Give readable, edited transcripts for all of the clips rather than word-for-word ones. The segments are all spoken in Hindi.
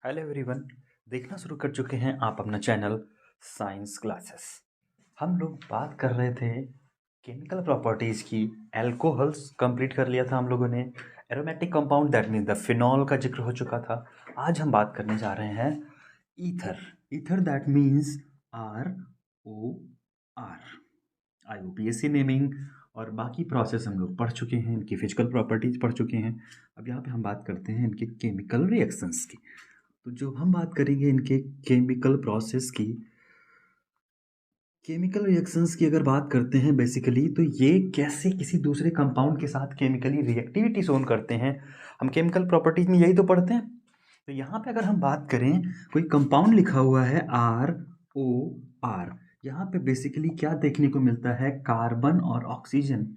Hello everyone. देखना शुरू कर चुके हैं आप अपना चैनल साइंस क्लासेस। हम लोग बात कर रहे थे केमिकल प्रॉपर्टीज़ की। एल्कोहल्स कंप्लीट कर लिया था हम लोगों ने। Aromatic compound that mean the phenol का जिक्र हो चुका था। आज हम बात करने जा रहे हैं ether. Ether that means ROR। IUPAC naming और बाकी प्रोसेस हम लोग पढ़ चुके हैं, इनकी फिजिकल प्रॉपर्टीज पढ़ चुके हैं। अब यहाँ पे हम बात करते हैं इनके केमिकल रिएक्शंस की। तो जो हम बात करेंगे इनके केमिकल प्रोसेस की, केमिकल रिएक्शंस की अगर बात करते हैं बेसिकली, तो ये कैसे किसी दूसरे कंपाउंड के साथ केमिकली रिएक्टिविटी शोन करते हैं। हम केमिकल प्रॉपर्टीज में यही तो पढ़ते हैं। तो यहाँ पे अगर हम बात करें, कोई कंपाउंड लिखा हुआ है ROR, यहाँ पे बेसिकली क्या देखने को मिलता है, कार्बन और ऑक्सीजन।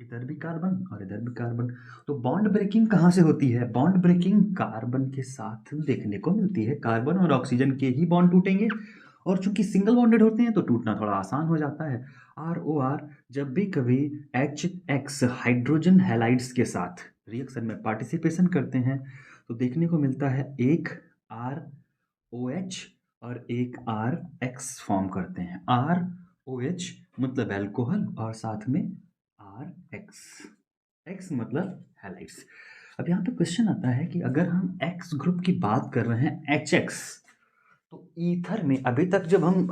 इधर भी कार्बन और इधर भी कार्बन। तो बॉन्ड ब्रेकिंग कहाँ से होती है? बॉन्ड ब्रेकिंग कार्बन के साथ देखने को मिलती है। कार्बन और ऑक्सीजन के ही बॉन्ड टूटेंगे, और चूंकि सिंगल बॉन्डेड होते हैं तो टूटना थोड़ा आसान हो जाता है। ROR जब भी कभी HX हाइड्रोजन हैलाइड्स के साथ रिएक्शन में पार्टिसिपेशन करते हैं तो देखने को मिलता है एक ROH और एक RX फॉर्म करते हैं। ROH मतलब एल्कोहल और साथ में RX, X मतलब हैलाइड्स। अब यहाँ पे क्वेश्चन आता है कि अगर हम X ग्रुप की बात कर रहे हैं, HX, तो ईथर में अभी तक जब हम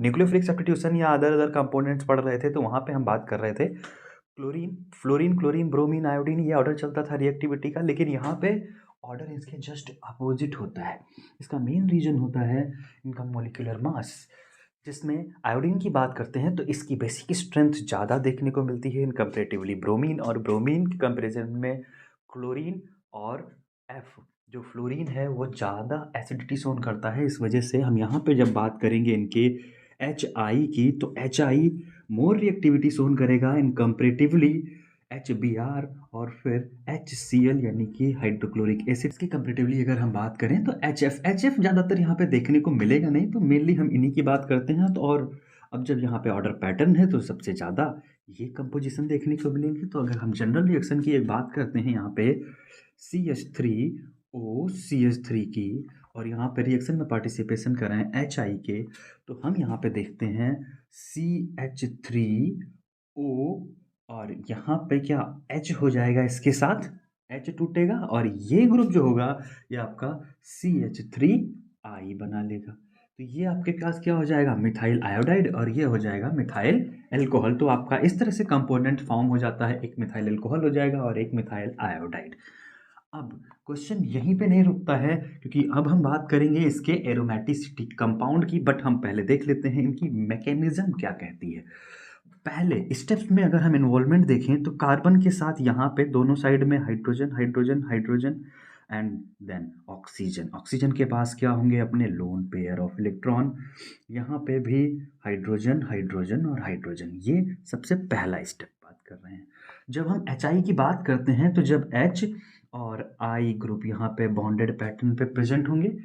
न्यूक्लियोफिलिक सब्स्टिट्यूशन या अदर अदर कंपोनेंट्स पढ़ रहे थे तो वहाँ पे हम बात कर रहे थे chlorine, fluorine, chlorine, bromine, iodine, ये ऑर्डर चलता था रिएक्टिविटी का। लेकिन यहाँ पे ऑर्डर इसके जस्ट अपोजिट होता है। इसका मेन रीजन होता है इनका मॉलिक्यूलर मास। जिसमें आयोडीन की बात करते हैं तो इसकी बेसिक स्ट्रेंथ ज़्यादा देखने को मिलती है इन कंपेरेटिवली ब्रोमीन, और ब्रोमीन के कंपेरिजन में क्लोरीन और एफ जो फ्लोरीन है वो ज़्यादा एसिडिटी शोन करता है। इस वजह से हम यहाँ पे जब बात करेंगे इनके HI की, तो HI मोर रिएक्टिविटी शोन करेगा इन कंपेरेटिवली HBr और फिर HCl यानी कि हाइड्रोक्लोरिक एसिड्स की कंपेरेटिवली अगर हम बात करें तो HF ज़्यादातर यहाँ पे देखने को मिलेगा नहीं, तो मेनली हम इन्हीं की बात करते हैं। तो और अब जब यहाँ पे ऑर्डर पैटर्न है तो सबसे ज़्यादा ये कंपोजिशन देखने को मिलेंगे। तो अगर हम जनरल रिएक्शन की एक बात करते हैं यहाँ पे CH3OCH3 की, और यहाँ पे रिएक्शन में पार्टिसिपेशन कर रहे हैं HI के, तो हम यहाँ पे देखते हैं CH3O, और यहाँ पे क्या H हो जाएगा, इसके साथ H टूटेगा और ये ग्रुप जो होगा ये आपका CH3I बना लेगा। तो ये आपके पास क्या हो जाएगा, मिथाइल आयोडाइड, और ये हो जाएगा मिथाइल एल्कोहल। तो आपका इस तरह से कंपोनेंट फॉर्म हो जाता है, एक मिथाइल एल्कोहल हो जाएगा और एक मिथाइल आयोडाइड। अब क्वेश्चन यहीं पे नहीं रुकता है, क्योंकि अब हम बात करेंगे इसके एरोमेटिसिटी कंपाउंड की, बट हम पहले देख लेते हैं इनकी मैकेनिज्म क्या कहती है। पहले स्टेप्स में अगर हम इन्वॉल्वमेंट देखें तो कार्बन के साथ यहाँ पे दोनों साइड में hydrogen hydrogen hydrogen, and then oxygen. Oxygen के पास क्या होंगे, अपने लोन पेयर ऑफ इलेक्ट्रॉन। यहाँ पे भी हाइड्रोजन हाइड्रोजन और हाइड्रोजन। ये सबसे पहला स्टेप बात कर रहे हैं। जब हम HI की बात करते हैं तो जब H और I ग्रुप यहाँ पे बॉन्डेड पैटर्न पे प्रेजेंट होंगे,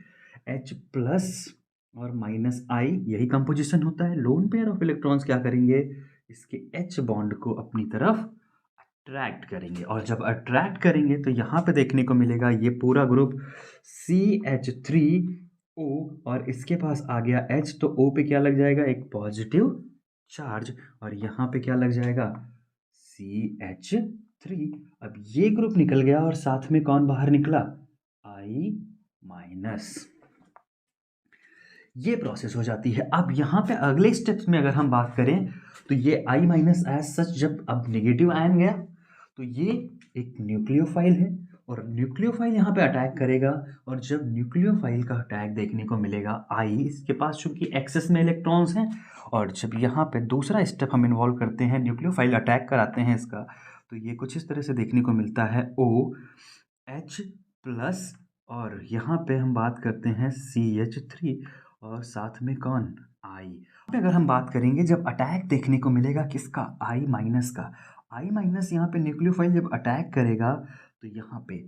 H प्लस और माइनस I यही कंपोजिशन होता है। लोन पेयर ऑफ इलेक्ट्रॉन्स क्या करेंगे, इसके H बॉन्ड को अपनी तरफ अट्रैक्ट करेंगे, और जब अट्रैक्ट करेंगे तो यहाँ पे देखने को मिलेगा ये पूरा ग्रुप CH3O, और इसके पास आ गया H, तो O पे क्या लग जाएगा, एक पॉजिटिव चार्ज, और यहाँ पे क्या लग जाएगा, CH3। अब ये ग्रुप निकल गया और साथ में कौन बाहर निकला, I माइनस। ये प्रोसेस हो जाती है। अब यहाँ पे अगले स्टेप्स में अगर हम बात करें तो ये I माइनस एज सच जब अब नेगेटिव आयन गया तो ये एक न्यूक्लियोफाइल है, और न्यूक्लियोफाइल यहाँ पे अटैक करेगा, और जब न्यूक्लियोफाइल का अटैक देखने को मिलेगा I, इसके पास चूंकि एक्सेस में इलेक्ट्रॉन्स हैं, और जब यहाँ पे दूसरा स्टेप हम इन्वॉल्व करते हैं, न्यूक्लियोफाइल अटैक कराते हैं इसका, तो ये कुछ इस तरह से देखने को मिलता है OH प्लस, और यहाँ पे हम बात करते हैं CH3 और साथ में कौन, I। अगर हम बात करेंगे जब अटैक देखने को मिलेगा किसका, I माइनस का, I माइनस यहाँ पे न्यूक्लियोफाइल जब अटैक करेगा तो यहाँ पे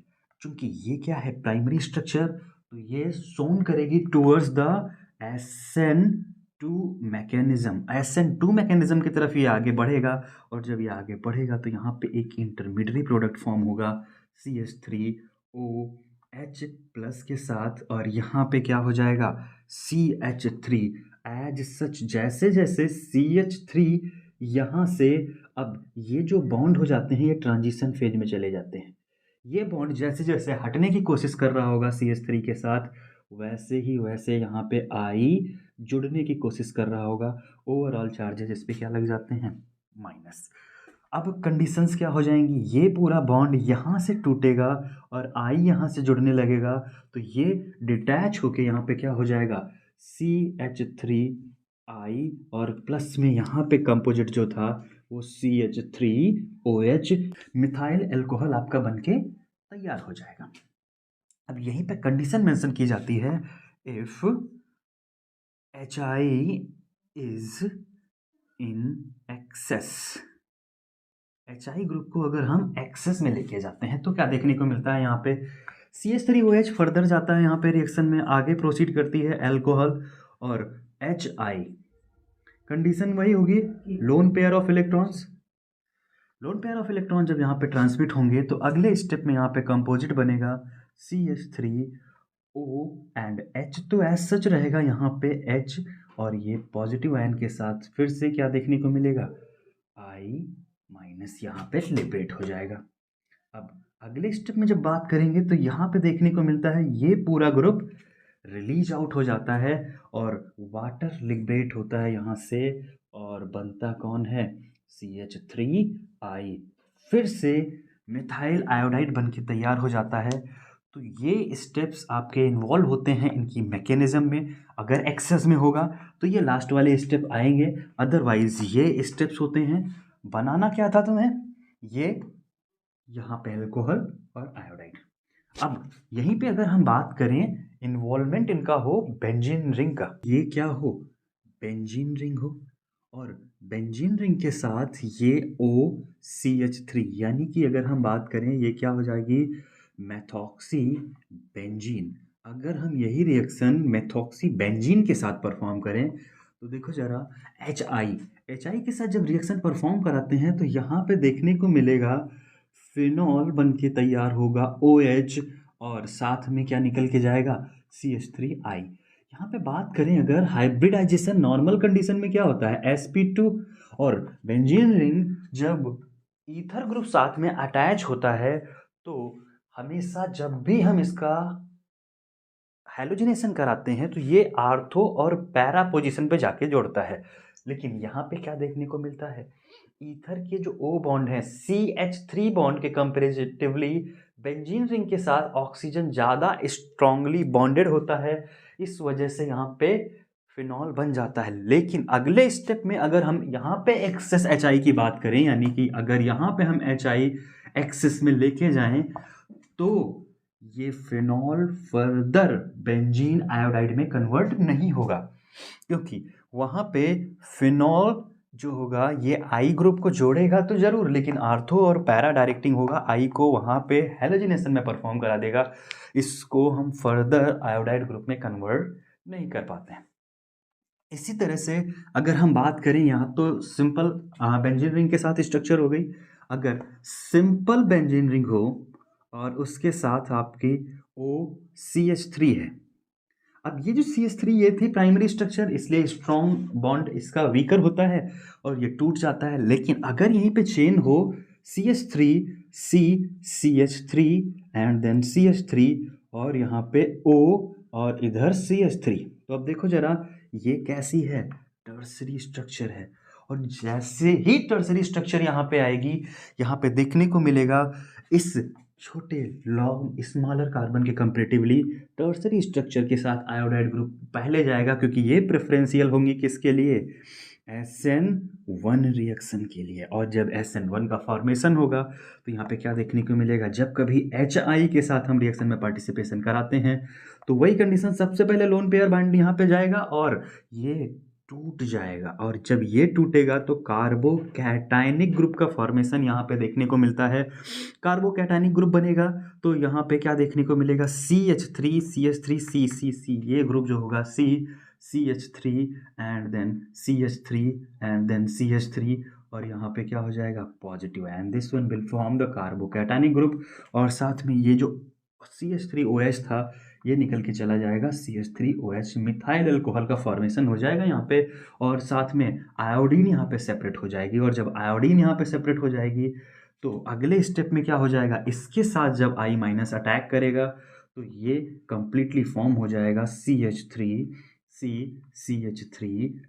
चूंकि ये क्या है, प्राइमरी स्ट्रक्चर, तो ये सोन करेगी towards the SN2 mechanism. SN2 mechanism की तरफ ये आगे बढ़ेगा, और जब ये आगे बढ़ेगा तो यहाँ पे एक इंटरमीडिएट प्रोडक्ट फॉर्म होगा CH3O H प्लस के साथ और यहाँ पे क्या हो जाएगा CH3 एज सच। जैसे जैसे CH3 यहाँ से, अब ये जो बॉन्ड हो जाते हैं ये ट्रांजिशन फेज में चले जाते हैं। ये बॉन्ड जैसे जैसे हटने की कोशिश कर रहा होगा CH3 के साथ, वैसे ही वैसे यहाँ पे I जुड़ने की कोशिश कर रहा होगा। ओवरऑल चार्जेस इस पे क्या लग जाते हैं, माइनस। अब कंडीशंस क्या हो जाएंगी, ये पूरा बॉन्ड यहाँ से टूटेगा और I यहाँ से जुड़ने लगेगा, तो ये डिटैच होके यहाँ पे क्या हो जाएगा CH3I, और प्लस में यहाँ पे कंपोजिट जो था वो CH3OH, मिथाइल अल्कोहल आपका बनके तैयार हो जाएगा। अब यहीं पे कंडीशन मेंशन की जाती है, if HI is in excess. HI group को अगर हम एक्सेस में लेके जाते हैं तो क्या देखने को मिलता है, यहाँ पे CH3OH फर्दर जाता है यहाँ पे रिएक्शन में, आगे प्रोसीड करती है अल्कोहल और HI। कंडीशन वही होगी, lone pair of electrons. Lone pair of electron जब यहाँ पे ट्रांसमिट होंगे तो अगले स्टेप में यहाँ पे कंपोजिट बनेगा CH3O एंड H, तो एज सच रहेगा यहाँ पे H, और ये पॉजिटिव आयन के साथ फिर से क्या देखने को मिलेगा I माइनस, यहाँ पे लिबरेट हो जाएगा। अब अगले स्टेप में जब बात करेंगे तो यहाँ पे देखने को मिलता है ये पूरा ग्रुप रिलीज आउट हो जाता है और वाटर लिबरेट होता है यहाँ से, और बनता कौन है CH3I, फिर से मिथाइल आयोडाइड बन के तैयार हो जाता है। तो ये स्टेप्स आपके इन्वॉल्व होते हैं इनकी मैकेनिज्म में। अगर एक्सेस में होगा तो ये लास्ट वाले स्टेप आएंगे, अदरवाइज ये स्टेप्स होते हैं। बनाना क्या था तुम्हें, ये यहाँ पे अल्कोहल और आयोडाइड। अब यहीं पे अगर हम बात करें इन्वॉल्वमेंट इनका हो बेंजीन रिंग का, ये क्या हो बेंजीन रिंग हो, और बेंजीन रिंग के साथ ये OCH3, यानी कि अगर हम बात करें ये क्या हो जाएगी मेथॉक्सी बेंजीन। अगर हम यही रिएक्शन मेथॉक्सी बेंजीन के साथ परफॉर्म करें तो देखो जरा HI के साथ जब रिएक्शन परफॉर्म कराते हैं तो यहाँ पे देखने को मिलेगा फिनॉल बन के तैयार होगा OH, और साथ में क्या निकल के जाएगा CH3I। यहाँ पे बात करें अगर हाइब्रिडाइजेशन नॉर्मल कंडीशन में क्या होता है sp2, और बेंजीन रिंग जब ईथर ग्रुप साथ में अटैच होता है तो हमेशा जब भी हम इसका हैलोजिनेशन कराते हैं तो ये आर्थो और पैरा पोजीशन पे जाके जोड़ता है। लेकिन यहाँ पे क्या देखने को मिलता है, ईथर के जो O बॉन्ड है CH3 बॉन्ड के कंपेरेटिवली बेंजीन रिंग के साथ ऑक्सीजन ज़्यादा स्ट्रांगली बॉन्डेड होता है, इस वजह से यहाँ पे फिनॉल बन जाता है। लेकिन अगले स्टेप में अगर हम यहाँ पे एक्सेस HI की बात करें, यानी कि अगर यहाँ पे हम HI एक्सेस में लेके जाएं तो ये फिनॉल फर्दर बेंजीन आयोडाइड में कन्वर्ट नहीं होगा, क्योंकि वहाँ पे फिनॉल जो होगा ये आई ग्रुप को जोड़ेगा तो जरूर, लेकिन आर्थो और पैरा डायरेक्टिंग होगा, आई को वहाँ पे हेलोजिनेशन में परफॉर्म करा देगा। इसको हम फर्दर आयोडाइड ग्रुप में कन्वर्ट नहीं कर पाते हैं। इसी तरह से अगर हम बात करें यहाँ तो सिंपल बेंजीन रिंग के साथ स्ट्रक्चर हो गई। अगर सिंपल बेंजीन रिंग हो और उसके साथ आपकी OCH3 है, अब ये जो CH3 ये थी प्राइमरी स्ट्रक्चर, इसलिए स्ट्रॉन्ग बॉन्ड इसका वीकर होता है और ये टूट जाता है। लेकिन अगर यहीं पे चेन हो CH3 C CH3 and then CH3 और यहाँ पे O और इधर CH3, तो अब देखो जरा ये कैसी है, टर्सरी स्ट्रक्चर है। और जैसे ही टर्सरी स्ट्रक्चर यहाँ पे आएगी, यहाँ पे देखने को मिलेगा इस छोटे लॉन्ग स्मॉलर कार्बन के कंपेरेटिवली टर्सरी स्ट्रक्चर के साथ आयोडाइड ग्रुप पहले जाएगा, क्योंकि ये प्रेफरेंशियल होंगी किसके लिए SN1 रिएक्शन के लिए। और जब SN1 का फॉर्मेशन होगा तो यहाँ पे क्या देखने को मिलेगा, जब कभी HI के साथ हम रिएक्शन में पार्टिसिपेशन कराते हैं तो वही कंडीशन, सबसे पहले लोन पेयर बाइंड यहाँ पे जाएगा और ये टूट जाएगा, और जब ये टूटेगा तो कार्बोकैटायनिक ग्रुप का फॉर्मेशन यहाँ पे देखने को मिलता है। कार्बोकैटायनिक ग्रुप बनेगा तो यहाँ पे क्या देखने को मिलेगा CH3 ये ग्रुप जो होगा CH3 and then CH3 and then CH3, और यहाँ पे क्या हो जाएगा positive, and this one will form the carbocationic group. और साथ में ये जो CH3OH था, ये निकल के चला जाएगा CH3OH, मिथाइल अल्कोहल का फॉर्मेशन हो जाएगा यहाँ पे, और साथ में आयोडीन यहाँ पे सेपरेट हो जाएगी। और जब आयोडीन यहाँ पे सेपरेट हो जाएगी तो अगले स्टेप में क्या हो जाएगा, इसके साथ जब I माइनस अटैक करेगा तो ये कंप्लीटली फॉर्म हो जाएगा CH3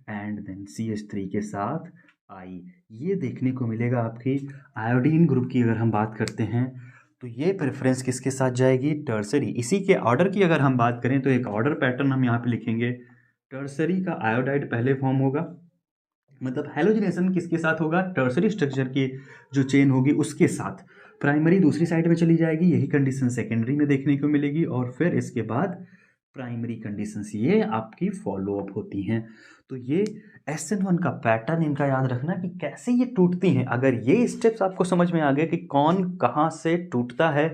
एंड देन CH3 के साथ I। ये देखने को मिलेगा आपकी आयोडीन ग्रुप की। अगर हम बात करते हैं तो ये प्रेफरेंस किसके साथ जाएगी, टर्सरी। इसी के ऑर्डर की अगर हम बात करें तो एक ऑर्डर पैटर्न हम यहाँ पे लिखेंगे, टर्सरी का आयोडाइड पहले फॉर्म होगा, मतलब हेलोजिनेशन किसके साथ होगा, टर्सरी स्ट्रक्चर की जो चेन होगी उसके साथ। प्राइमरी दूसरी साइड में चली जाएगी, यही कंडीशन सेकेंडरी में देखने को मिलेगी, और फिर इसके बाद प्राइमरी कंडीशंस ये आपकी फॉलो अप होती हैं। तो ये SN1 का पैटर्न इनका याद रखना कि कैसे ये टूटती हैं। अगर ये स्टेप्स आपको समझ में आ गए कि कौन कहाँ से टूटता है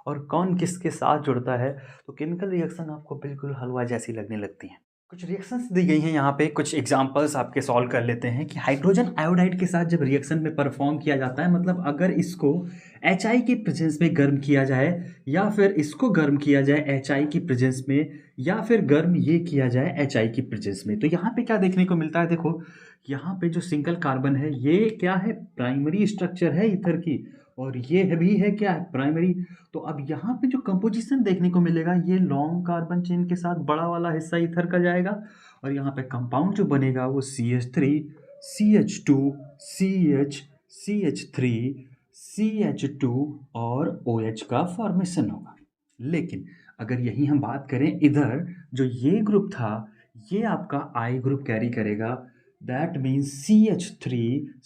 और कौन किसके साथ जुड़ता है, तो केमिकल रिएक्शन आपको बिल्कुल हलवा जैसी लगने लगती हैं। कुछ रिएक्शंस दी गई हैं यहाँ पे, कुछ एग्जांपल्स आपके सॉल्व कर लेते हैं कि हाइड्रोजन आयोडाइड के साथ जब रिएक्शन में परफॉर्म किया जाता है, मतलब अगर इसको HI की प्रेजेंस में गर्म किया जाए या फिर इसको गर्म किया जाए HI की प्रेजेंस में, या फिर गर्म ये किया जाए HI की प्रेजेंस में, तो यहाँ पे क्या देखने को मिलता है, देखो यहाँ पे जो सिंगल कार्बन है ये क्या है, प्राइमरी स्ट्रक्चर है ईथर की, और ये भी है क्या है, प्राइमरी। तो अब यहाँ पे जो कंपोजिशन देखने को मिलेगा ये लॉन्ग कार्बन चेन के साथ बड़ा वाला हिस्सा ईथर का जाएगा, और यहाँ पे कंपाउंड जो बनेगा वो CH3 CH2 CH CH3 CH2 और OH का फॉर्मेशन होगा। लेकिन अगर यही हम बात करें इधर, जो ये ग्रुप था ये आपका I ग्रुप कैरी करेगा, दैट मीन्स CH3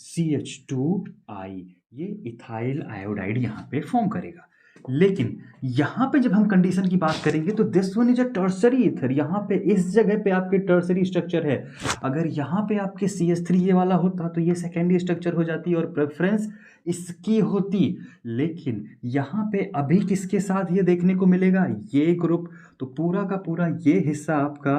CH2I, ये इथाइल आयोडाइड यहाँ पे फॉर्म करेगा। लेकिन यहाँ पे जब हम कंडीशन की बात करेंगे तो this one is a tertiary ether, यहाँ पे इस जगह पे आपके टर्सरी स्ट्रक्चर है। अगर यहाँ पे आपके CH3 ये वाला होता तो ये सेकेंडरी स्ट्रक्चर हो जाती और प्रेफरेंस इसकी होती। लेकिन यहाँ पे अभी किसके साथ ये देखने को मिलेगा, ये ग्रुप, तो पूरा का पूरा ये हिस्सा आपका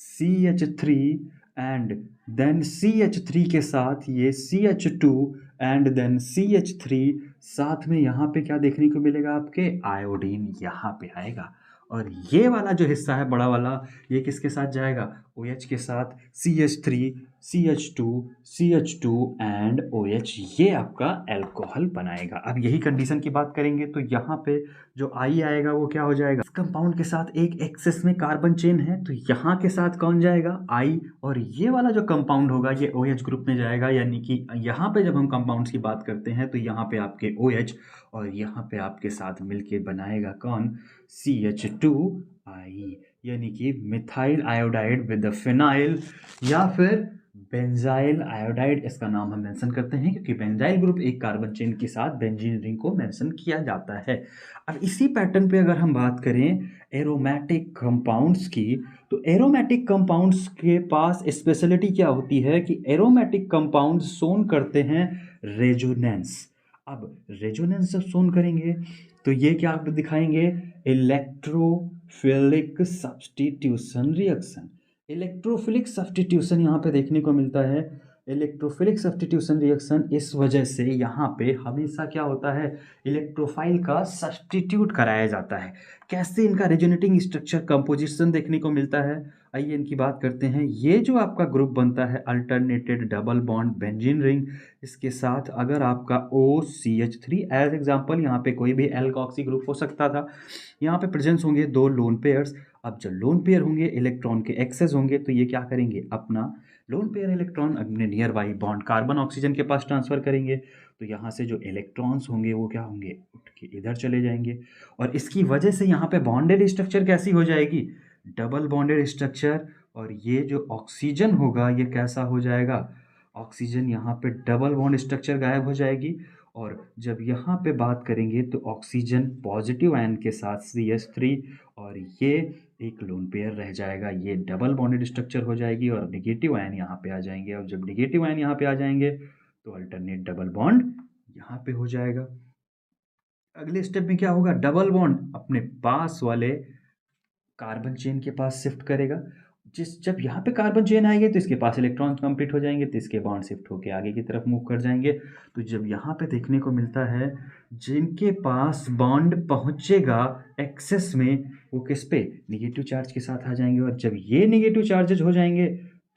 CH3 एंड देन CH3 के साथ ये CH2 एंड देन CH3, साथ में यहाँ पे क्या देखने को मिलेगा, आपके आयोडीन यहाँ पे आएगा। और ये वाला जो हिस्सा है बड़ा वाला, ये किसके साथ जाएगा, OH के साथ, CH3 CH2 एंड OH, ये आपका अल्कोहल बनाएगा। अब यही कंडीशन की बात करेंगे तो यहाँ पे जो I आएगा वो क्या हो जाएगा, इस कंपाउंड के साथ एक एक्सेस में कार्बन चेन है तो यहाँ के साथ कौन जाएगा, I, और ये वाला जो कंपाउंड होगा ये OH ग्रुप में जाएगा। यानी कि यहाँ पे जब हम कंपाउंड्स की बात करते हैं तो यहाँ पे आपके OH और यहाँ पे आपके साथ मिलके बनाएगा कौन, CH2I, यानी कि methyl iodide with the phenyl, या फिर बेंजाइल आयोडाइड इसका नाम हम मेंशन करते हैं क्योंकि बेंजाइल ग्रुप एक कार्बन चेन के साथ बेंजीन रिंग को मेंशन किया जाता है। अब इसी पैटर्न पे अगर हम बात करें एरोमेटिक कंपाउंड्स की, तो एरोमेटिक कंपाउंड्स के पास स्पेशलिटी क्या होती है कि एरोमेटिक कंपाउंड्स शोन करते हैं रेजोनेंस। अब रेजोनेंस जब शोन करेंगे तो ये क्या आप दिखाएंगे, electrophilic substitution reaction. Electrophilic substitution यहाँ पे देखने को मिलता है। इलेक्ट्रोफिलिक सब्स्टिट्यूशन रिएक्शन इस वजह से यहाँ पे हमेशा क्या होता है, इलेक्ट्रोफाइल का सब्स्टिट्यूट कराया जाता है। कैसे इनका रेजोनेटिंग स्ट्रक्चर कंपोजिशन देखने को मिलता है, आइए इनकी बात करते हैं। ये जो आपका ग्रुप बनता है अल्टरनेटेड डबल बॉन्ड बेंजीन रिंग, इसके साथ अगर आपका OCH3 एज एग्जाम्पल, यहाँ पे कोई भी एल्कोक्सी ग्रुप हो सकता था, यहाँ पे प्रेजेंस होंगे दो लोन पेयर्स। अब जब लोन पेयर होंगे इलेक्ट्रॉन के एक्सेस होंगे तो ये क्या करेंगे, अपना लोन पेयर इलेक्ट्रॉन अपने near by bond carbon oxygen के पास ट्रांसफर करेंगे। तो यहाँ से जो इलेक्ट्रॉन्स होंगे वो क्या होंगे, उठ के इधर चले जाएंगे, और इसकी वजह से यहाँ पे बॉन्डेड स्ट्रक्चर कैसी हो जाएगी, डबल बॉन्डेड स्ट्रक्चर। और ये जो ऑक्सीजन होगा ये कैसा हो जाएगा, ऑक्सीजन यहाँ पे डबल बॉन्ड स्ट्रक्चर गायब हो जाएगी। और जब यहाँ पे बात करेंगे तो ऑक्सीजन पॉजिटिव आयन के साथ CH3, और ये एक लोन पेयर रह जाएगा, ये डबल बॉन्डेड स्ट्रक्चर हो जाएगी, और नेगेटिव आयन यहाँ पे आ जाएंगे। और जब नेगेटिव आयन यहाँ पे आ जाएंगे तो अल्टरनेट डबल बॉन्ड यहाँ पे हो जाएगा। अगले स्टेप में क्या होगा, डबल बॉन्ड अपने पास वाले कार्बन चेन के पास शिफ्ट करेगा। जब यहाँ पे कार्बन चेन आएंगे तो इसके पास इलेक्ट्रॉन्स कंप्लीट हो जाएंगे, तो इसके बॉन्ड शिफ्ट होकर आगे की तरफ मूव कर जाएंगे। तो जब यहाँ पे देखने को मिलता है जिनके पास बॉन्ड पहुँचेगा एक्सेस में, वो किस पे, निगेटिव चार्ज के साथ आ जाएंगे। और जब ये निगेटिव चार्जेज हो जाएंगे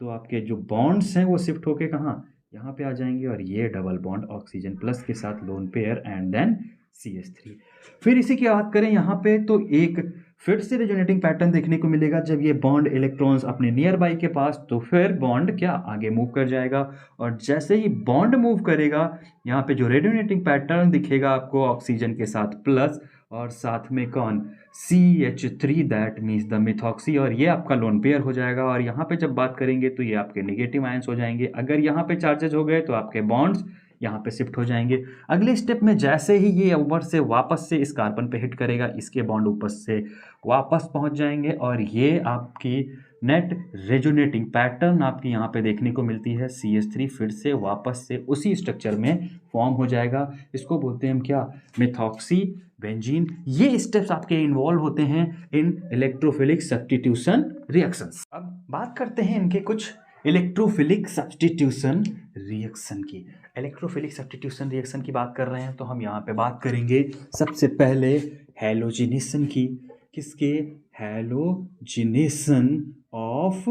तो आपके जो बॉन्ड्स हैं वो शिफ्ट होके कहाँ, यहाँ पे आ जाएंगे। और ये डबल बॉन्ड ऑक्सीजन प्लस के साथ lone pair and then CH3। फिर इसी की बात करें यहाँ पे तो एक फिर से रेजोनेटिंग पैटर्न देखने को मिलेगा। जब ये बॉन्ड इलेक्ट्रॉन्स अपने नियर बाई के पास, तो फिर बॉन्ड क्या आगे मूव कर जाएगा। और जैसे ही बॉन्ड मूव करेगा, यहाँ पे जो रेजोनेटिंग पैटर्न दिखेगा आपको ऑक्सीजन के साथ प्लस और साथ में कौन, CH3, that means the methoxy. और ये आपका लोन पेयर हो जाएगा। और यहाँ पे जब बात करेंगे तो ये आपके नेगेटिव आयंस हो जाएंगे। अगर यहाँ पे चार्जेज हो गए तो आपके बॉन्ड्स यहाँ पे शिफ्ट हो जाएंगे। अगले स्टेप में जैसे ही ये ऊपर से वापस से इस कार्बन पे हिट करेगा, इसके बॉन्ड ऊपर से वापस पहुँच जाएंगे। और ये आपकी नेट रेजोनेटिंग पैटर्न आपकी यहाँ पे देखने को मिलती है। CH3 फिर से वापस से उसी स्ट्रक्चर में फॉर्म हो जाएगा। इसको बोलते हैं हम क्या, मिथॉक्सी बेंजीन। ये स्टेप्स आपके इन्वॉल्व होते हैं इन इलेक्ट्रोफिलिक सब्स्टिट्यूशन रिएक्शंस। अब बात करते हैं इनके कुछ इलेक्ट्रोफिलिक सब्स्टिट्यूशन रिएक्शन की। इलेक्ट्रोफिलिक सब्स्टिट्यूशन रिएक्शन की बात कर रहे हैं तो हम यहाँ पे बात करेंगे सबसे पहले हैलोजिनेशन की। किसके, हैलोजिनेशन ऑफ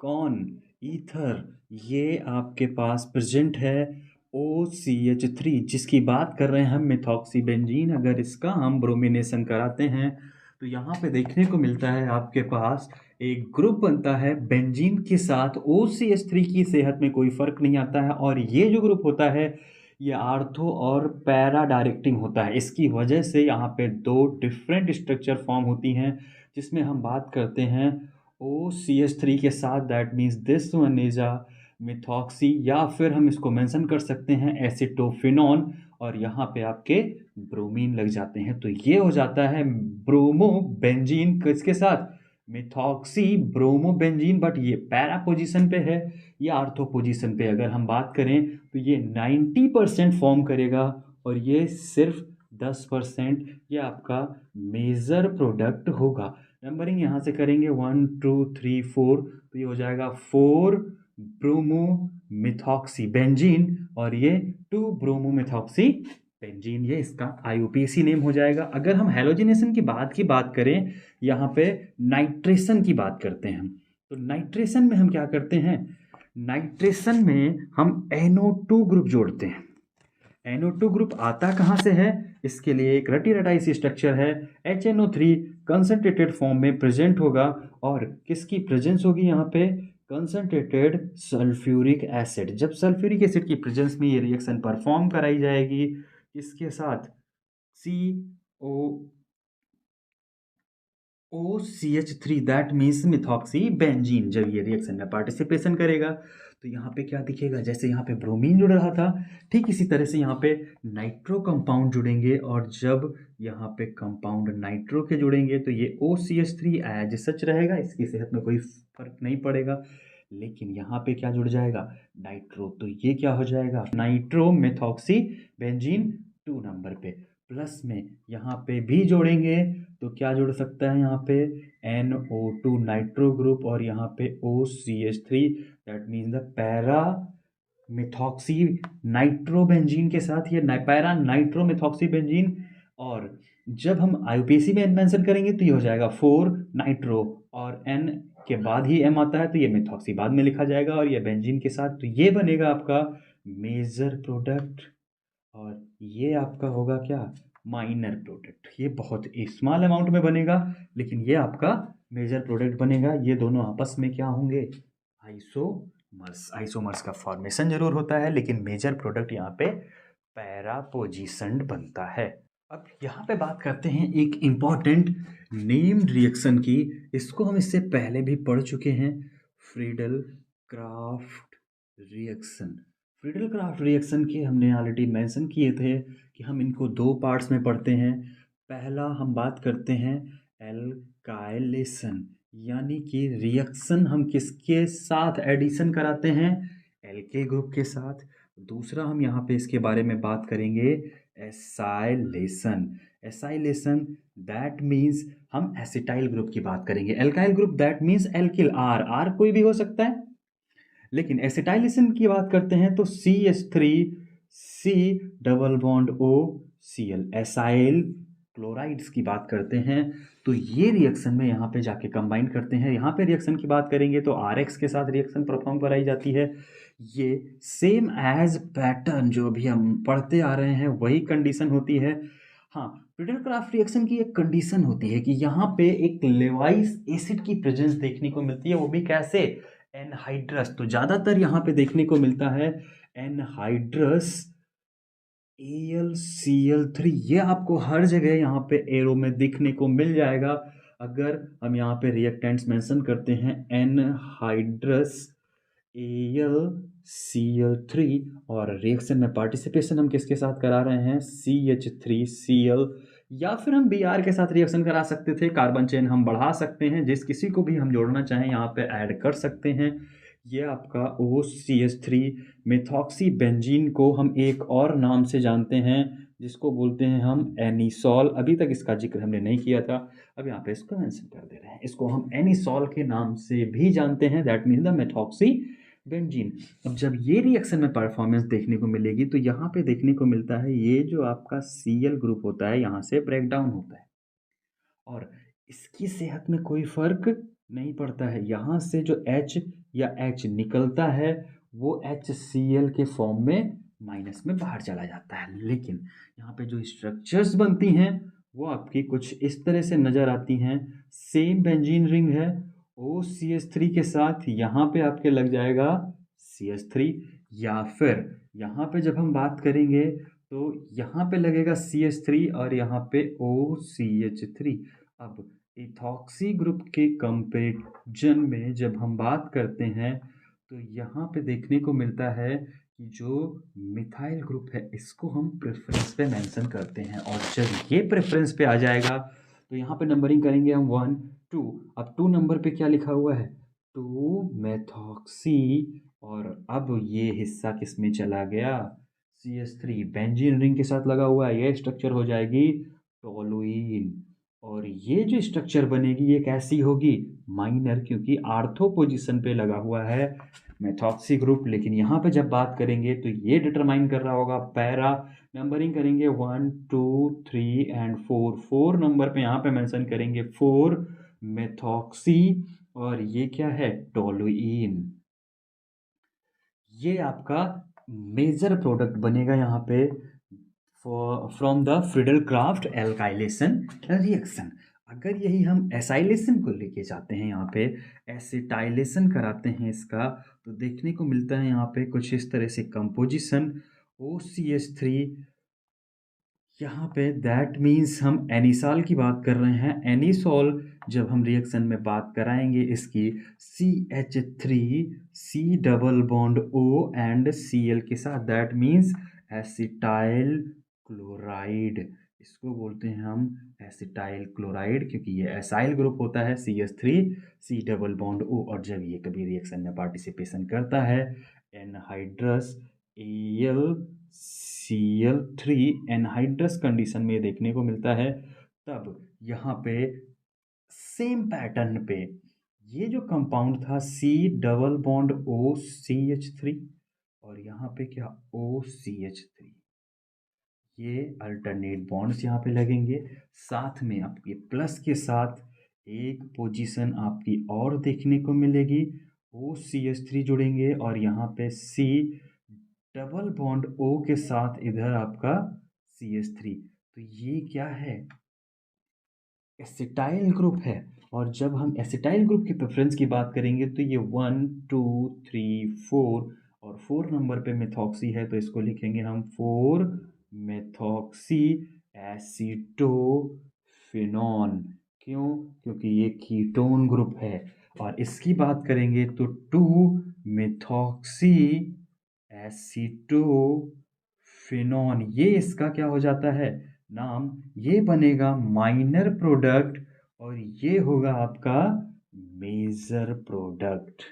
कौन, ईथर। ये आपके पास प्रेजेंट है OCH3, जिसकी बात कर रहे हैं हम मिथॉक्सी बेंजीन। अगर इसका हम ब्रोमिनेशन कराते हैं तो यहाँ पे देखने को मिलता है आपके पास एक ग्रुप बनता है बेंजीन के साथ OCH3 की सेहत में कोई फर्क नहीं आता है। और ये जो ग्रुप होता है ये आर्थो और पैरा डायरेक्टिंग होता है। इसकी वजह से यहाँ पे दो डिफरेंट स्ट्रक्चर फॉर्म होती हैं, जिसमें हम बात करते हैं OCH3 के साथ, that means this one is a methoxy, या फिर हम इसको मेंशन कर सकते हैं एसिटोफिनॉन। और यहाँ पे आपके ब्रोमीन लग जाते हैं, तो ये हो जाता है ब्रोमो बेंजीन। किसके साथ, मिथॉक्सी ब्रोमो बेंजीन। बट ये पैरा पोजीशन पे है, ये आर्थो पोजीशन पे। अगर हम बात करें तो ये 90% फॉर्म करेगा और ये सिर्फ 10% ये आपका मेजर प्रोडक्ट होगा। नंबरिंग यहाँ से करेंगे 1 2 3 4, तो ये हो जाएगा 4 ब्रोमो मिथॉक्सी बेंजीन और ये 2 ब्रोमो मिथॉक्सी बेंजीन। ये इसका IUPAC नेम हो जाएगा। अगर हम हैलोजिनेशन की बात करें, यहाँ पे नाइट्रेशन की बात करते हैं हम, तो नाइट्रेशन में हम क्या करते हैं, नाइट्रेशन में हम NO2 ग्रुप जोड़ते हैं। NO2 ग्रुप आता कहाँ से है, इसके लिए एक रटी रटाई सी स्ट्रक्चर है। HNO3 कंसंट्रेटेड फॉर्म में प्रेजेंट होगा और किसकी प्रेजेंस होगी यहाँ पे, कंसंट्रेटेड सल्फ्यूरिक एसिड। जब सल्फ्यूरिक एसिड की प्रेजेंस में ये रिएक्शन परफॉर्म कराई जाएगी, इसके साथ OCH3, that means methoxy benzene. जब ये रिएक्शन में पार्टिसिपेशन करेगा तो यहाँ पे क्या दिखेगा, जैसे यहाँ पे ब्रोमीन जुड़ रहा था, ठीक इसी तरह से यहाँ पे नाइट्रो कंपाउंड जुड़ेंगे। और जब यहाँ पे कंपाउंड नाइट्रो के जुड़ेंगे तो ये OCH3 एज सच रहेगा, इसकी सेहत में कोई फर्क नहीं पड़ेगा। लेकिन यहाँ पे क्या जुड़ जाएगा, नाइट्रो, तो ये क्या हो जाएगा, नाइट्रो मिथॉक्सी बेंजीन 2 नंबर पे। प्लस में यहाँ पे भी जोड़ेंगे तो क्या जुड़ सकता है, यहाँ पे NO2 नाइट्रो ग्रुप और यहाँ पे OCH3, that means the para methoxy nitrobenzene के साथ ये पैरा नाइट्रो मिथॉक्सी बेंजीन। और जब हम IUPAC में मेंशन करेंगे तो ये हो जाएगा 4 नाइट्रो और N के बाद ही M आता है, तो ये मिथॉक्सी बाद में लिखा जाएगा और ये बेंजीन के साथ, तो ये बनेगा आपका मेजर प्रोडक्ट। और ये आपका होगा क्या, माइनर प्रोडक्ट। ये बहुत स्मॉल अमाउंट में बनेगा लेकिन ये आपका मेजर प्रोडक्ट बनेगा। ये दोनों आपस में क्या होंगे, आइसोमर्स। आइसोमर्स का फॉर्मेशन जरूर होता है लेकिन मेजर प्रोडक्ट यहाँ पे पैरा पोजीशनड बनता है। अब यहाँ पे बात करते हैं एक इम्पॉर्टेंट नेम्ड रिएक्शन की। इसको हम इससे पहले भी पढ़ चुके हैं, Friedel Crafts reaction. Friedel Crafts reaction के हमने ऑलरेडी मेंशन किए थे कि हम इनको 2 पार्ट्स में पढ़ते हैं। पहला हम बात करते हैं एल्काइलेशन, यानी कि रिएक्शन हम किसके साथ एडिशन कराते हैं, एल्के ग्रुप के साथ। दूसरा हम यहाँ पे इसके बारे में बात करेंगे एसाइलेशन। एसाइलेशन दैट मीन्स हम एसिटाइल ग्रुप की बात करेंगे। Alkyl group that means alkyl, R R कोई भी हो सकता है। लेकिन एसिटाइलेशन की बात करते हैं तो CH3 C double bond O Cl, acyl chlorides की बात करते हैं तो ये रिएक्शन में यहाँ पे जाके कंबाइन करते हैं। यहाँ पे रिएक्शन की बात करेंगे तो RX के साथ रिएक्शन परफॉर्म कराई जाती है। ये सेम एज पैटर्न जो अभी हम पढ़ते आ रहे हैं वही कंडीशन होती है। हाँ, फ्रीडल-क्राफ्ट रिएक्शन की एक कंडीशन होती है कि यहाँ पे एक लेवाइस एसिड की प्रेजेंस देखने को मिलती है, वो भी कैसे, एनहाइड्रस। तो ज़्यादातर यहाँ पे देखने को मिलता है एनहाइड्रस AlCl3। ये आपको हर जगह यहाँ पे एरो में दिखने को मिल जाएगा। अगर हम यहाँ पे रिएक्टेंट्स मेंशन करते हैं एनहाइड्रस AlCl3 और रिएक्शन में पार्टिसिपेशन हम किसके साथ करा रहे हैं, CH3Cl, या फिर हम Br के साथ रिएक्शन करा सकते थे। कार्बन चेन हम बढ़ा सकते हैं, जिस किसी को भी हम जोड़ना चाहें यहाँ पे ऐड कर सकते हैं। ये आपका OCH3 मेथॉक्सी बेंजीन को हम एक और नाम से जानते हैं जिसको बोलते हैं हम एनिसॉल। अभी तक इसका जिक्र हमने नहीं किया था, अब यहाँ पे इसको मेंशन कर दे रहे हैं। इसको हम एनिसॉल के नाम से भी जानते हैं, that mean the methoxy benzene. अब जब ये रिएक्शन में परफॉर्मेंस देखने को मिलेगी तो यहाँ पे देखने को मिलता है ये जो आपका Cl ग्रुप होता है यहाँ से ब्रेक डाउन होता है और इसकी सेहत में कोई फर्क नहीं पड़ता है। यहाँ से जो H या H निकलता है वो HCl के फॉर्म में माइनस में बाहर चला जाता है। लेकिन यहाँ पे जो स्ट्रक्चर्स बनती हैं वो आपकी कुछ इस तरह से नज़र आती हैं। सेम बेंजीन रिंग है, OCH3 के साथ यहाँ पे आपके लग जाएगा CH3, या फिर यहाँ पे जब हम बात करेंगे तो यहाँ पे लगेगा CH3 और यहाँ पे OCH3। अब इथॉक्सी ग्रुप के कंपैरिजन में जब हम बात करते हैं तो यहाँ पे देखने को मिलता है कि जो मिथाइल ग्रुप है इसको हम प्रेफरेंस पे मेंशन करते हैं और जब ये प्रेफरेंस पे आ जाएगा तो यहाँ पे नंबरिंग करेंगे हम 1 2। अब 2 नंबर पे क्या लिखा हुआ है, 2 मेथॉक्सी, और अब ये हिस्सा किस में चला गया, CH3 बेंजीन रिंग के साथ लगा हुआ है, ये स्ट्रक्चर हो जाएगी टोलुइन। और ये जो स्ट्रक्चर बनेगी ये कैसी होगी, माइनर, क्योंकि आर्थो पोजीशन पे लगा हुआ है मेथॉक्सी ग्रुप। लेकिन यहाँ पे जब बात करेंगे तो ये डिटरमाइन कर रहा होगा पैरा। नंबरिंग करेंगे 1 2 3 एंड 4। 4 नंबर पे यहाँ पे मेंशन करेंगे 4 मेथॉक्सी और ये क्या है, टोलुइन। ये आपका मेजर प्रोडक्ट बनेगा यहाँ पे from the Friedel-Crafts alkylation reaction. अगर यही हम एसाइलेशन को लेके जाते हैं, यहाँ पे एसिटाइलेशन कराते हैं इसका, तो देखने को मिलता है यहाँ पे कुछ इस तरह से कंपोजिशन OCH3। यहाँ पे दैट मीन्स हम एनिसॉल की बात कर रहे हैं। एनिसॉल जब हम रिएक्शन में बात कराएंगे इसकी CH3 C double bond O and Cl के साथ, दैट मीन्स एसिटाइल क्लोराइड। इसको बोलते हैं हम एसिटाइल क्लोराइड क्योंकि ये एसाइल ग्रुप होता है CH3 C double bond O, और जब ये कभी रिएक्शन में पार्टिसिपेशन करता है एनहाइड्रस AlCl3 एनहाइड्रस कंडीशन में देखने को मिलता है, तब यहाँ पे सेम पैटर्न पे ये जो कंपाउंड था C double bond O CH3 और यहाँ पे क्या OCH3, ये अल्टरनेट बॉन्ड्स यहाँ पे लगेंगे। साथ में आपके प्लस के साथ एक पोजीशन आपकी और देखने को मिलेगी, OCH3 जुड़ेंगे और यहाँ पे C डबल बॉन्ड O के साथ इधर आपका CH3। तो ये क्या है, एसिटाइल ग्रुप है। और जब हम एसिटाइल ग्रुप की प्रेफरेंस की बात करेंगे तो ये 1 2 3 4 और 4 नंबर पे मेथॉक्सी है तो इसको लिखेंगे हम 4 मेथॉक्सी एसीटोफिनॉन। क्यों, क्योंकि ये कीटोन ग्रुप है। और इसकी बात करेंगे तो 2 मेथॉक्सी एसीटोफिनॉन, ये इसका क्या हो जाता है नाम, ये बनेगा माइनर प्रोडक्ट और ये होगा आपका मेजर प्रोडक्ट।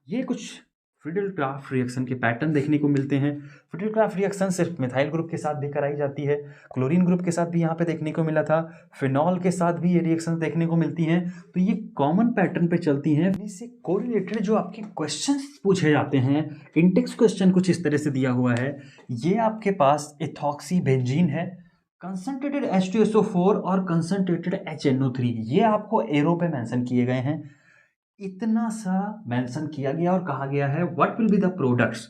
ये कुछ फ्रीडल क्राफ्ट रिएक्शन के पैटर्न देखने को मिलते हैं। फ्रीडल क्राफ्ट रिएक्शन सिर्फ मिथाइल ग्रुप के साथ भी कराई जाती है, क्लोरीन ग्रुप के साथ भी यहाँ पे देखने को मिला था, फिनॉल के साथ भी ये रिएक्शन देखने को मिलती हैं। तो ये कॉमन पैटर्न पे चलती हैं। इससे कोरिलेटेड जो आपके क्वेश्चंस पूछे जाते हैं, इंटेक्स क्वेश्चन कुछ इस तरह से दिया हुआ है। ये आपके पास इथॉक्सी बेंजीन है, कंसंट्रेटेड H2SO4 और कंसंट्रेटेड HNO3, ये आपको एरो पे मेंशन किए गए हैं। इतना सा मेंशन किया गया और कहा गया है what will be the products.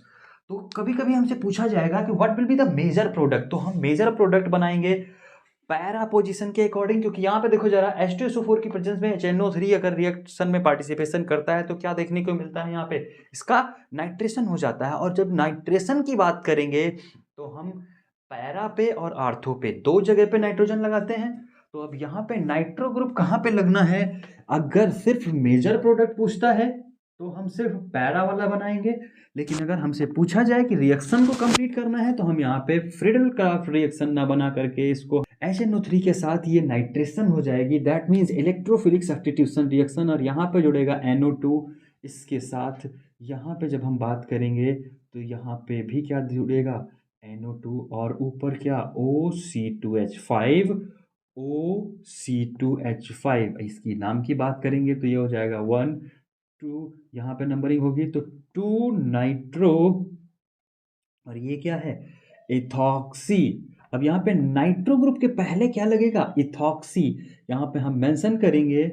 तो कभी कभी हमसे पूछा जाएगा कि what will be the major product, तो हम मेजर प्रोडक्ट बनाएंगे पैरा पोजीशन के अकॉर्डिंग, क्योंकि यहाँ पे देखो जरा H2SO4 की प्रेजेंस में HNO3 अगर रिएक्शन में पार्टिसिपेशन करता है तो क्या देखने को मिलता है, यहाँ पे इसका नाइट्रेशन हो जाता है। और जब नाइट्रेशन की बात करेंगे तो हम पैरा पे और आर्थो पे दो जगह पे नाइट्रोजन लगाते हैं। तो अब यहाँ पे नाइट्रो ग्रुप कहाँ पे लगना है, अगर सिर्फ मेजर प्रोडक्ट पूछता है तो हम सिर्फ पैरा वाला बनाएंगे, लेकिन अगर हमसे पूछा जाए कि रिएक्शन को कंप्लीट करना है तो हम यहाँ पे फ्रीडल क्राफ्ट रिएक्शन ना बना करके इसको HNO3 के साथ ये नाइट्रेशन हो जाएगी, that means electrophilic substitution reaction, और यहाँ पे जुड़ेगा NO2 इसके साथ। यहाँ पे जब हम बात करेंगे तो यहाँ पे भी क्या जुड़ेगा, NO2 और ऊपर क्या OC2H5, OC2H5। इसकी नाम की बात करेंगे तो ये हो जाएगा 1 2, यहाँ पे नंबरिंग होगी तो 2 नाइट्रो, और ये क्या है इथॉक्सी। अब यहाँ पे नाइट्रो ग्रुप के पहले क्या लगेगा, इथॉक्सी, यहाँ पे हम मेंशन करेंगे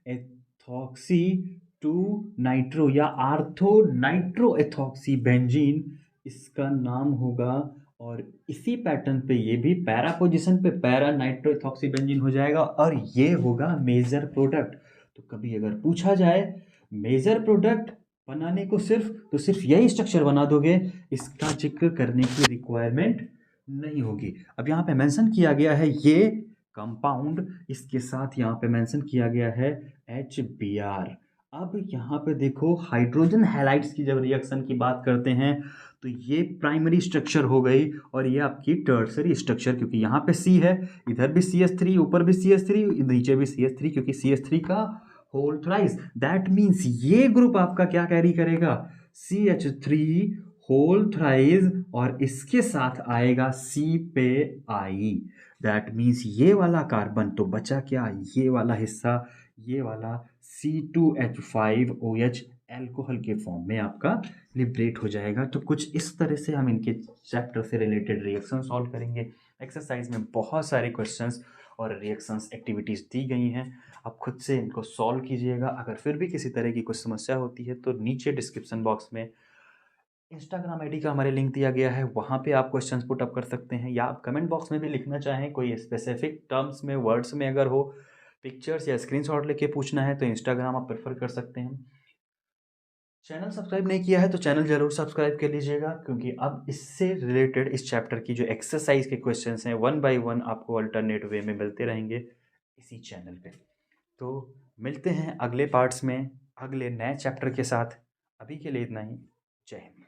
इथॉक्सी 2 नाइट्रो या आर्थो नाइट्रो इथॉक्सी बेंजीन इसका नाम होगा। और इसी पैटर्न पे ये भी पैरा पोजीशन पे पैरा नाइट्रो इथॉक्सी बेंजीन हो जाएगा और ये होगा मेजर प्रोडक्ट। तो कभी अगर पूछा जाए मेजर प्रोडक्ट बनाने को तो सिर्फ यही स्ट्रक्चर बना दोगे, इसका जिक्र करने की रिक्वायरमेंट नहीं होगी। अब यहाँ पे मेंशन किया गया है ये कंपाउंड, इसके साथ यहाँ पे मेंशन किया गया है HBr। अब यहाँ पे देखो हाइड्रोजन हैलाइड्स की जब रिएक्शन की बात करते हैं तो ये प्राइमरी स्ट्रक्चर हो गई और ये आपकी टर्सरी स्ट्रक्चर, क्योंकि यहाँ पे C है, इधर भी CH3, ऊपर भी CH3, नीचे भी CH3, क्योंकि CH3 का होल थ्राइस, दैट मीन्स ये ग्रुप आपका क्या कैरी करेगा, CH3 होल थ्राइस, और इसके साथ आएगा C पे I, दैट मीन्स ये वाला कार्बन तो बचा क्या, ये वाला हिस्सा, ये वाला C2H5OH एल्कोहल के फॉर्म में आपका लिबरेट हो जाएगा। तो कुछ इस तरह से हम इनके चैप्टर से रिलेटेड रिएक्शन सॉल्व करेंगे। एक्सरसाइज में बहुत सारे क्वेश्चंस और रिएक्शंस एक्टिविटीज़ दी गई हैं, आप खुद से इनको सॉल्व कीजिएगा। अगर फिर भी किसी तरह की कुछ समस्या होती है तो नीचे डिस्क्रिप्शन बॉक्स में इंस्टाग्राम आईडी का हमारे लिंक दिया गया है, वहाँ पे आप क्वेश्चंस पुट अप कर सकते हैं, या आप कमेंट बॉक्स में भी लिखना चाहें कोई स्पेसिफिक टर्म्स में वर्ड्स में अगर हो, पिक्चर्स या स्क्रीनशॉट लेके पूछना है तो इंस्टाग्राम आप प्रेफर कर सकते हैं। चैनल सब्सक्राइब नहीं किया है तो चैनल ज़रूर सब्सक्राइब कर लीजिएगा, क्योंकि अब इससे रिलेटेड इस चैप्टर की जो एक्सरसाइज के क्वेश्चंस हैं 1 बाय 1 आपको अल्टरनेट वे में मिलते रहेंगे इसी चैनल पे। तो मिलते हैं अगले पार्ट्स में अगले नए चैप्टर के साथ। अभी के लिए इतना ही। जय हिंद।